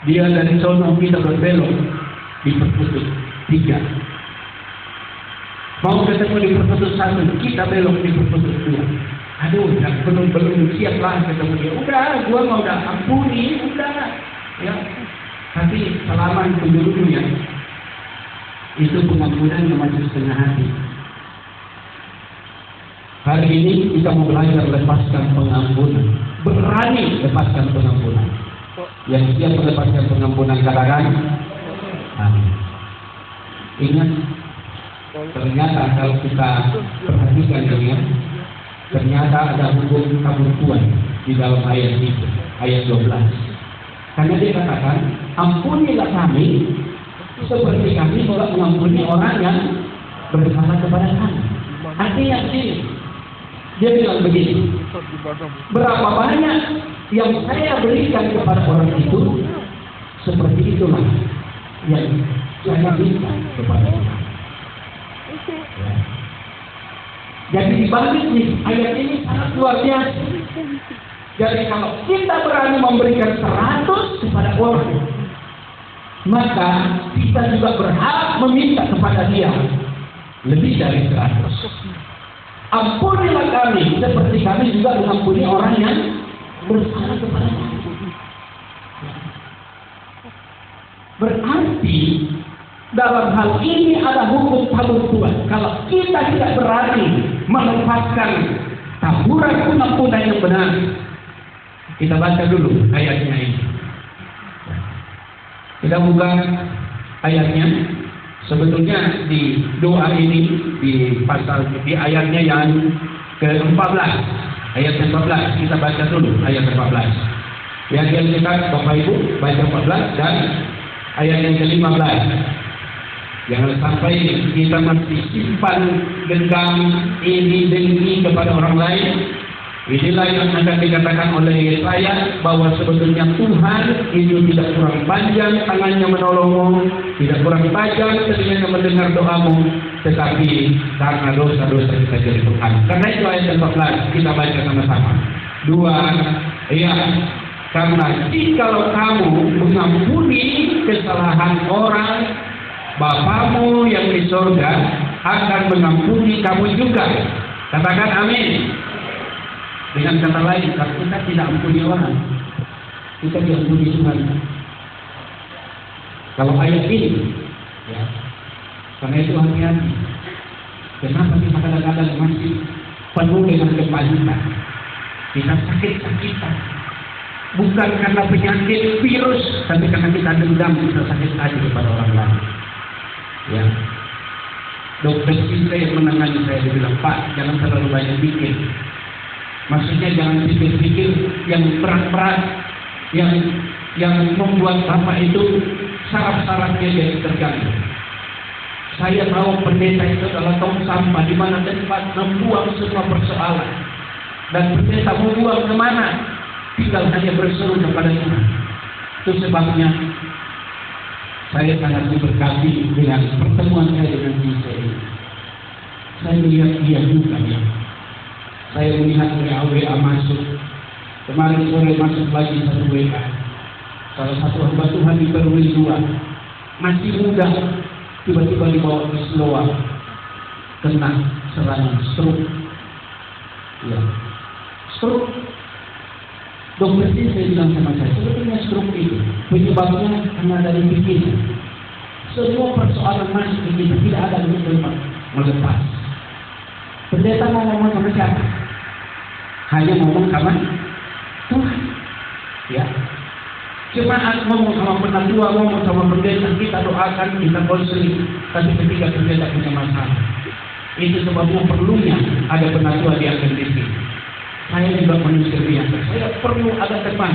Dia dari sono, kita berbelok di perputut 3. Mau ketemu di perputut 1, kita belok di perputut 2. Aduh, belum siap lah ketemu dia. Udah, gua mau udah ampuni, udah. Ya. Tapi selama dulu-dulunya itu pengampunan yang masih setengah hati. Hari ini kita mau belajar lepaskan pengampunan. Berani lepaskan pengampunan. Yang siap melepaskan pengampunan katakan amin. Ingat, ternyata kalau kita perhatikan ini, ternyata ada hukum kaburtuan di dalam ayat itu, ayat 12. Karena dia katakan, ampunilah kami seperti kami mengampuni orang yang bersalah kepada kami. Artinya sih, dia bilang begini, berapa banyak yang saya berikan kepada orang itu, seperti itulah yang saya berikan kepada orang. Ya. Jadi dibalik nih, ayat ini sangat luar biasa. Jadi kalau kita berani memberikan 100 kepada orang, maka kita juga berhak meminta kepada dia lebih dari 100. Ampunilah kami seperti kami juga mengampuni orang yang bersalah kepada kami. Berarti dalam hal ini ada hukum tabur Tuhan. Kalau kita tidak berani melepaskan taburan pengampunan yang benar, kita baca dulu ayatnya ini. Kita buka ayatnya. Sebetulnya di doa ini di ayatnya yang ke-14. Ayat 14 kita baca dulu ayat 14. Yang kita Bapak Ibu baca 14 dan ayat yang ke-15. Jangan sampai kita masih simpan dendam ini dengki kepada orang lain. Inilah yang akan dikatakan oleh saya bahwa sebetulnya Tuhan itu tidak kurang panjang tangannya menolongmu, tidak kurang tajam telinganya mendengar doamu, tetapi karena dosa-dosa kita jadi Tuhan. Karena itu ayat 14 kita baca sama-sama. 2, ya, karena jikalau kamu mengampuni kesalahan orang, Bapamu yang di surga akan mengampuni kamu juga. Katakan amin. Dengan kata lain, kalau kita tidak ampuni orang, kita diampuni Tuhan. Kalau ayat ini, ya, karena itu hati-hati. Kenapa kita kadang-kadang masih penuh dengan kepahitan? Kita sakit-sakitan. Bukan karena penyakit virus, tapi karena kita dendam, kita sakit hati kepada orang lain. Ya, dokter kita yang menangani saya, dia bilang, Pak, jangan terlalu banyak pikir. Maksudnya jangan pikir-pikir yang berat-berat, yang membuat Bapak itu saraf-sarafnya jadi terganggu. Saya tahu pendeta itu adalah tong sampah di mana tempat membuang semua persoalan. Dan pendeta membuang kemana? Tinggal hanya berseru kepada Tuhan. Itu sebabnya saya sangat diberkati dengan pertemuan saya dengan Yesus. Saya lihat dia juga ya. Saya melihat WA masuk. Kemarin sore masuk lagi 1 WA. Salah satu hamba Tuhan di Perwil 2. Masih muda. Tiba-tiba dibawa ke Sloa. Kena serangan stroke. Ya. Stroke. Dokter ini saya bilang sama saya, sebetulnya stroke itu penyebabnya karena dari pikiran. Semua persoalan masuk ke kita, tidak ada yang dapat melepas. Pendeta mau ngomong sama siapa? Hanya ngomong sama Tuhan. Ya. Jemaat ngomong sama penatua, ngomong sama pendeta, kita doakan, kita konseling. Tapi ketika pendeta punya masalah, itu sebabnya perlunya ada penatua di Adventisi. Saya juga manusia biasa. Saya perlu ada teman.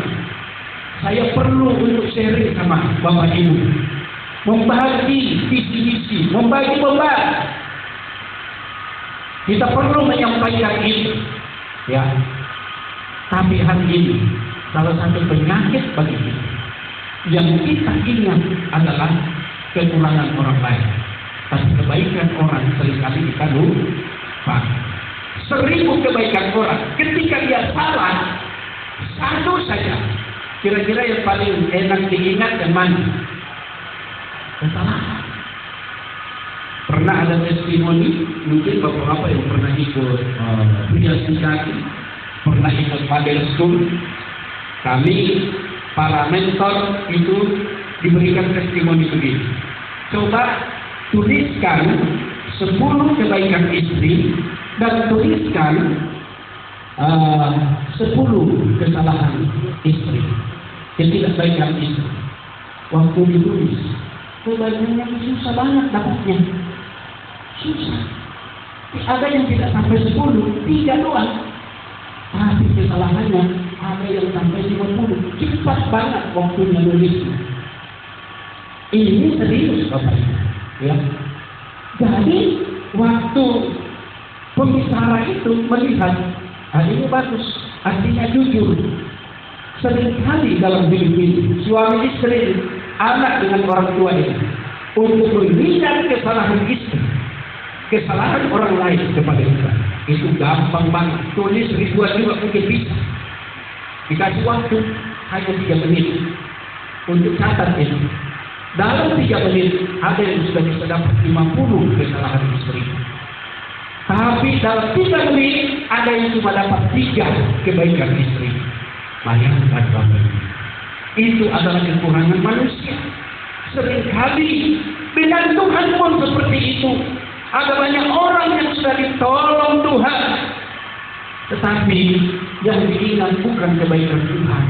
Saya perlu untuk sharing sama Bapak Ibu. Membagi visi-visi, membagi beban. Kita perlu menyampaikan itu. Ya. Tapi hari ini salah satu penyakit bagi kita yang kita ingat adalah kekurangan orang lain. Tapi kebaikan orang seringkali kita lupa. 1000 kebaikan orang, ketika dia salah, satu saja Kira-kira yang paling enak diingat yang mana? Kesalahan. Pernah ada testimoni, mungkin bapak-bapak yang pernah ikut Budiastikasi, pernah ikut Padel School. Kami para mentor itu diberikan testimoni begini. Coba tuliskan 10 kebaikan istri dan tuliskan 10 kesalahan istri, ketidakbaikan istri. Waktu ditulis, kebaikannya susah banget dapatnya. Susah. Ada yang tidak sampai 10, 3 doang. Tapi kesalahannya ada yang sampai 50. Cepat banget waktunya nulis. Ini serius Bapak Ibu. Ya. Jadi waktu pembicara itu melihat ini bagus, artinya jujur. Seringkali dalam hidup ini suami istri, anak dengan orang tua ini untuk melihat kesalahan istri, kesalahan orang lain kepada kita, itu gampang banget. Tulis ribuan juga mungkin bisa. Dikasih waktu hanya 3 menit untuk catat ini. Dalam 3 menit ada yang sudah bisa dapat 50 kesalahan istri. Tapi dalam 3 menit ada yang cuma dapat 3 kebaikan istri. Bayangkan Bapak. Itu adalah kekurangan manusia. Seringkali dengan Tuhan pun seperti itu. Ada banyak orang yang sudah ditolong Tuhan, tetapi yang diingat bukan kebaikan Tuhan.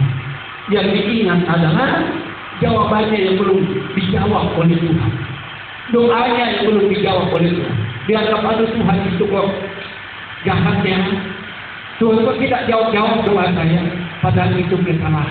Yang diingat adalah jawabannya yang belum dijawab oleh Tuhan. Doanya yang belum dijawab oleh Tuhan. Dianggap ada Tuhan itu kok jahatnya. Tuhan kok tidak jawab doa saya, padahal itu kesalahan.